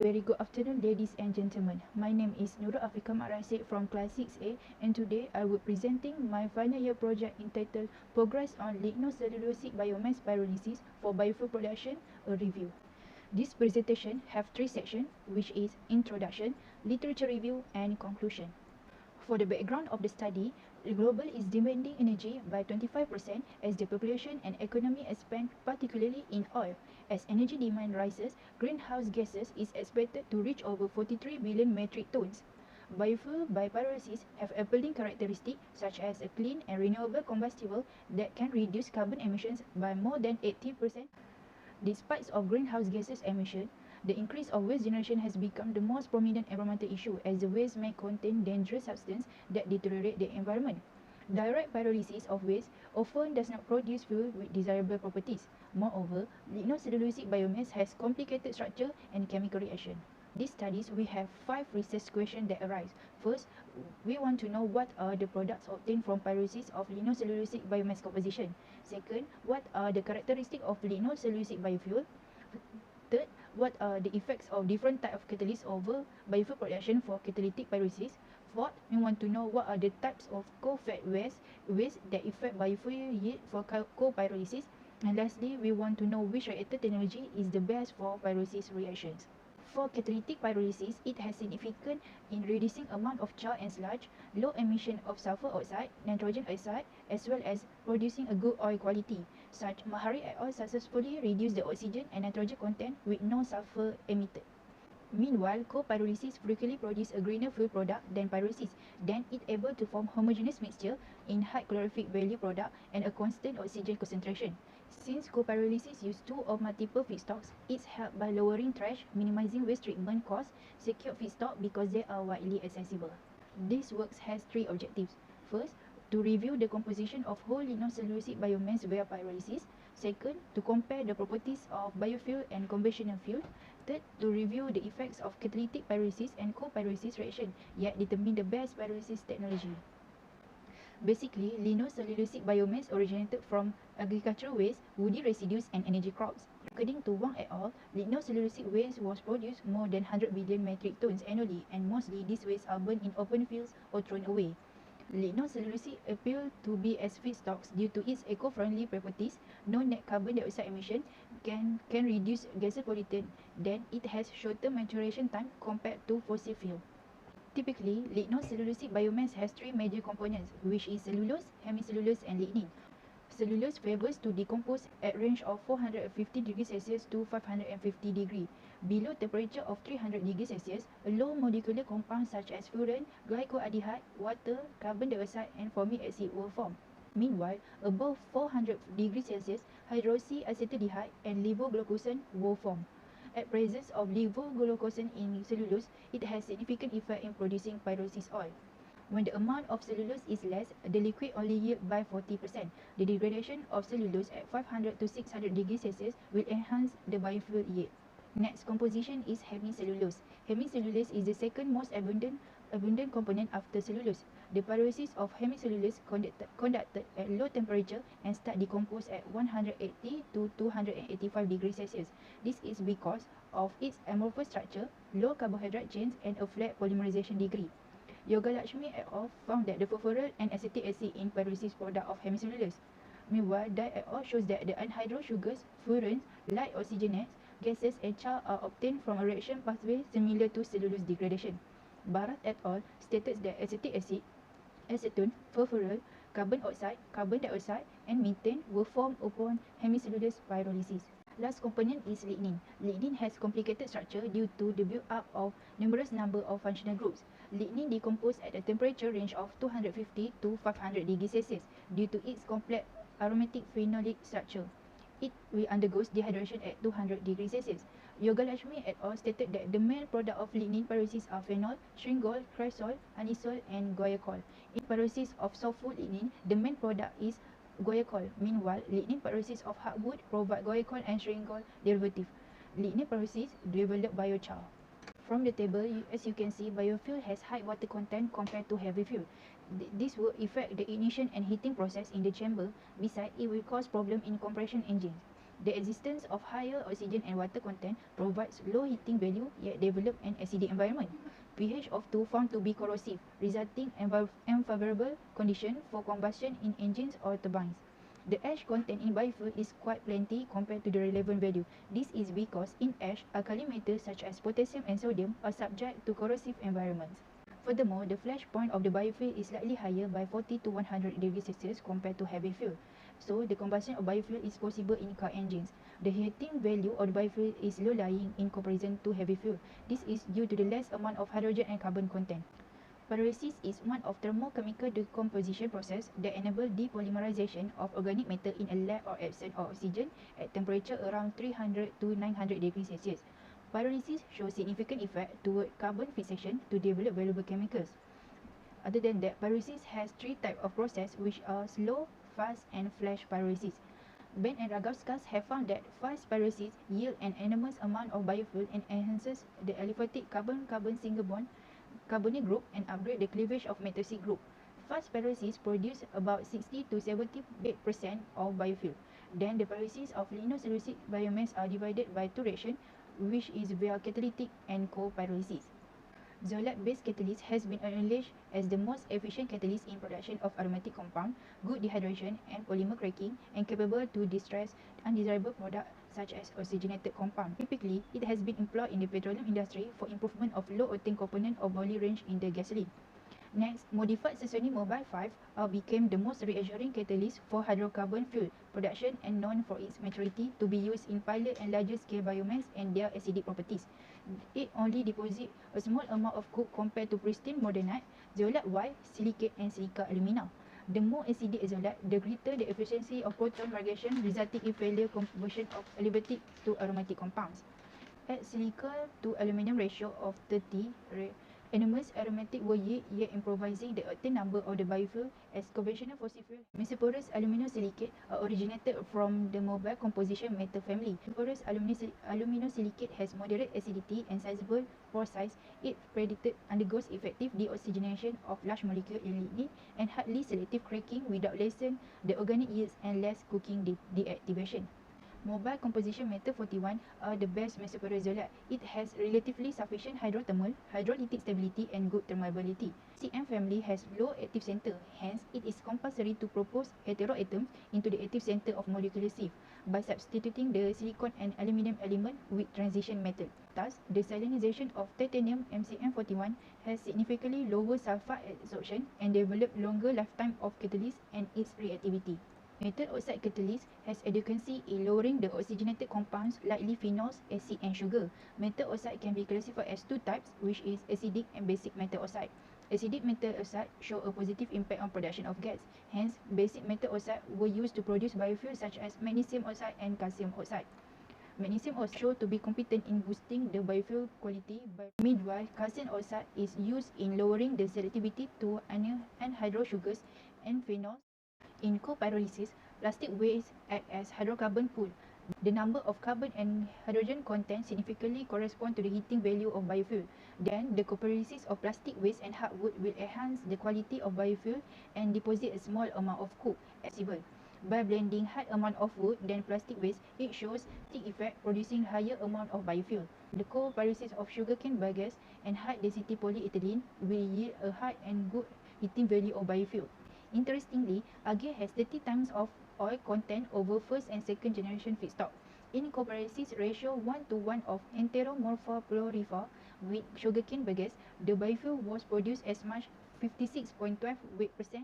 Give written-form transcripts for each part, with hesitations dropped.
Very good afternoon, ladies and gentlemen. My name is Nurul Afiqah from Class 6A, and today I will be presenting my final year project entitled Progress on Lignocellulosic Biomass Pyrolysis for Biofuel Production, a Review. This presentation have three sections, which is Introduction, Literature Review, and Conclusion. For the background of the study, the global is demanding energy by 25% as the population and economy expand, particularly in oil. As energy demand rises, greenhouse gases is expected to reach over 43 billion metric tons. Biofuel by pyrolysis have appealing characteristics such as a clean and renewable combustible that can reduce carbon emissions by more than 80%. Despite of greenhouse gases emission, the increase of waste generation has become the most prominent environmental issue as the waste may contain dangerous substances that deteriorate the environment. Direct pyrolysis of waste often does not produce fuel with desirable properties. Moreover, lignocellulosic biomass has complicated structure and chemical reaction. These studies, we have 5 research questions that arise. First, we want to know what are the products obtained from pyrolysis of lignocellulosic biomass composition. Second, what are the characteristics of lignocellulosic biofuel? Third, what are the effects of different types of catalysts over biofuel production for catalytic pyrolysis? Fourth, we want to know what are the types of co-fat waste that affect biofuel yield for co-pyrolysis. And lastly, we want to know which reactor technology is the best for pyrolysis reactions. For catalytic pyrolysis, it has significant in reducing amount of char and sludge, low emission of sulfur oxide, nitrogen oxide, as well as producing a good oil quality. Such Mahari et al. Successfully reduced the oxygen and nitrogen content with no sulfur emitted. Meanwhile, co-pyrolysis frequently produce a greener fuel product than pyrolysis. Then it able to form homogeneous mixture in high calorific value product and a constant oxygen concentration. Since co-pyrolysis use two or multiple feedstocks, it's helped by lowering trash, minimizing waste treatment costs, secure feedstock because they are widely accessible. This work has three objectives. First, to review the composition of whole lignocellulosic biomass via pyrolysis. Second, to compare the properties of biofuel and conventional fuel. Third, to review the effects of catalytic pyrolysis and co-pyrolysis reaction, yet determine the best pyrolysis technology. Basically, lignocellulosic biomass originated from agricultural waste, woody residues, and energy crops. According to Wang et al., lignocellulosic waste was produced more than 100 billion metric tons annually, and mostly these wastes are burned in open fields or thrown away. Lignocellulosic appeal to be as feedstocks due to its eco-friendly properties. No net carbon dioxide emission can reduce gas pollutant, then it has shorter maturation time compared to fossil fuel. Typically, lignocellulosic biomass has three major components, which is cellulose, hemicellulose, and lignin. Cellulose favors to decompose at range of 450 degrees Celsius to 550 degrees. Below temperature of 300 degrees Celsius, a low molecular compound such as furan, glycoaldehyde, water, carbon dioxide, and formic acid will form. Meanwhile, above 400 degrees Celsius, hydroxyacetyldehyde and levoglucosan will form. At presence of levoglucosan in cellulose, it has significant effect in producing pyrolysis oil. When the amount of cellulose is less, the liquid only yield by 40%. The degradation of cellulose at 500 to 600 degrees Celsius will enhance the biofuel yield. Next composition is hemicellulose. Hemicellulose is the second most abundant component after cellulose. The pyrolysis of hemicellulose conducted at low temperature and start decompose at 180 to 285 degrees Celsius. This is because of its amorphous structure, low carbohydrate chains, and a flat polymerization degree. Yogalakshmi et al. Found that the furfural and acetic acid in pyrolysis product of hemicellulose. Meanwhile, Dye et al. Shows that the anhydrous sugars, furans, light oxygenates, gases, and char are obtained from a reaction pathway similar to cellulose degradation. Bharat et al. Stated that acetic acid, acetone, furfural, carbon oxide, carbon dioxide, and methane were formed upon hemicellulose pyrolysis. Last component is lignin. Lignin has complicated structure due to the build-up of numerous number of functional groups. Lignin decomposes at a temperature range of 250 to 500 degrees Celsius due to its complex aromatic phenolic structure. It will undergoes dehydration at 200 degrees Celsius. Yogalakshmi et al. Stated that the main product of lignin pyrolysis are phenol, shringol, cresol, anisole, and guaiacol. In pyrolysis of softwood lignin, the main product is guaiacol. Meanwhile, lignin pyrolysis of hardwood provide guaiacol and shringol derivative. Lignin pyrolysis develop biochar. From the table, as you can see, biofuel has high water content compared to heavy fuel. This will affect the ignition and heating process in the chamber. Besides, it will cause problem in compression engines. The existence of higher oxygen and water content provides low heating value yet develop an acidic environment. pH of 2 found to be corrosive, resulting in unfavorable condition for combustion in engines or turbines. The ash content in biofuel is quite plenty compared to the relevant value. This is because in ash, alkali metals such as potassium and sodium are subject to corrosive environments. Furthermore, the flash point of the biofuel is slightly higher by 40 to 100 degrees Celsius compared to heavy fuel. So, the combustion of biofuel is possible in car engines. The heating value of the biofuel is low-lying in comparison to heavy fuel. This is due to the less amount of hydrogen and carbon content. Pyrolysis is one of thermochemical decomposition process that enable depolymerization of organic matter in a lack or absence of oxygen at temperature around 300 to 900 degrees Celsius. Pyrolysis shows significant effect toward carbon fixation to develop valuable chemicals. Other than that, pyrolysis has three types of process which are slow, fast, and flash pyrolysis. Ben and Ragauskas have found that fast pyrolysis yield an enormous amount of biofuel and enhances the aliphatic carbon-carbon single bond carbonyl group and upgrade the cleavage of methyl group. Fast pyrolysis produce about 60 to 78% of biofuel. Then the pyrolysis of lignocellulosic biomass are divided by two reactions, which is via catalytic and co-pyrolysis. Zeolite-based catalyst has been acknowledged as the most efficient catalyst in production of aromatic compound, good dehydration and polymer cracking, and capable to distress undesirable products such as oxygenated compound. Typically, it has been employed in the petroleum industry for improvement of low-octane component of boiling range in the gasoline. Next, modified Sassoon Mobile 5 became the most reassuring catalyst for hydrocarbon fuel production and known for its maturity to be used in pilot and larger scale biomass and their acidic properties. It only deposits a small amount of coke compared to pristine modernite, zeolite Y, silicate and silica alumina. The more acidic a zeolite, the greater the efficiency of proton migration, resulting in failure conversion of aliphatic to aromatic compounds. At silica to aluminum ratio of 30, enormous aromatic will yield yet improvising the octane number of the biofuel as conventional fossil fuel. Mesoporous aluminosilicate originated from the mobile composition metal family. Mesoporous aluminosilicate has moderate acidity and sizable pore size. It predicted undergoes effective deoxygenation of large molecule in lignin and hardly selective cracking without lessen the organic yields and less cooking deactivation. Mobile composition metal 41 are the best mesoporous zeolite. It has relatively sufficient hydrothermal, hydrolytic stability and good thermability. CM family has low active center, hence it is compulsory to propose heteroatoms into the active center of molecular sieve by substituting the silicon and aluminium element with transition metal. Thus, the salinization of titanium MCM41 has significantly lower sulfur adsorption and develop longer lifetime of catalyst and its reactivity. Metal oxide catalyst has adequacy in lowering the oxygenated compounds likely phenols, acid and sugar. Metal oxide can be classified as two types, which is acidic and basic metal oxide. Acidic metal oxide show a positive impact on production of gas. Hence, basic metal oxide were used to produce biofuels such as magnesium oxide and calcium oxide. Magnesium oxide show to be competent in boosting the biofuel quality, but meanwhile, calcium oxide is used in lowering the selectivity to anhydrous sugars and phenols. In co-pyrolysis, plastic waste act as hydrocarbon pool. The number of carbon and hydrogen content significantly correspond to the heating value of biofuel. Then, the co-pyrolysis of plastic waste and hardwood will enhance the quality of biofuel and deposit a small amount of coke as possible. By blending high amount of wood than plastic waste, it shows stick effect producing higher amount of biofuel. The co-pyrolysis of sugarcane bagasse and high density polyethylene will yield a high and good heating value of biofuel. Interestingly, agar has 30 times of oil content over first and second generation feedstock. In co-pyrolysis ratio 1:1 of enteromorpha prolifer with sugarcane bagasse, the biofuel was produced as much 56.12 weight%.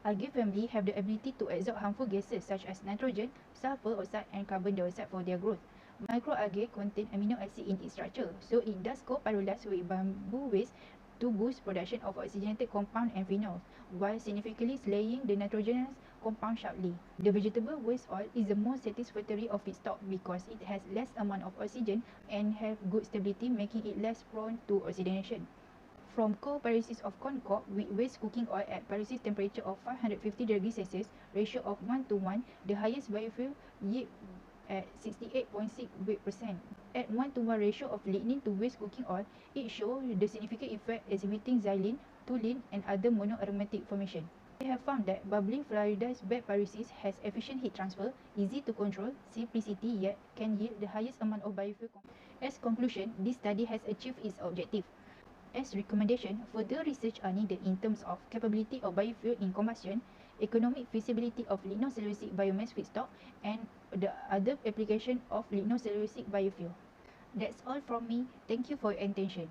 Algae family have the ability to absorb harmful gases such as nitrogen, sulfur oxide and carbon dioxide for their growth. Microalgae contain amino acid in its structure, so it does co-pyrolyze with bamboo waste to boost production of oxygenated compound and phenols, while significantly slaying the nitrogenous compound sharply. The vegetable waste oil is the most satisfactory of feedstock because it has less amount of oxygen and have good stability, making it less prone to oxidation. From co-pyrolysis of corn cob with waste cooking oil at pyrolysis temperature of 550 degrees Celsius, ratio of 1:1, the highest biofuel yield at 68.6 weight%. At 1:1 ratio of lignin to waste cooking oil, it shows the significant effect exhibiting xylene, toluene and other monoaromatic formation. They have found that bubbling fluidized bed pyrolysis has efficient heat transfer, easy to control, simplicity, yet can yield the highest amount of biofuel. As conclusion, this study has achieved its objective. As recommendation, further research are needed in terms of capability of biofuel in combustion, economic feasibility of lignocellulosic biomass feedstock, and the other application of lignocellulosic biofuel. That's all from me. Thank you for your attention.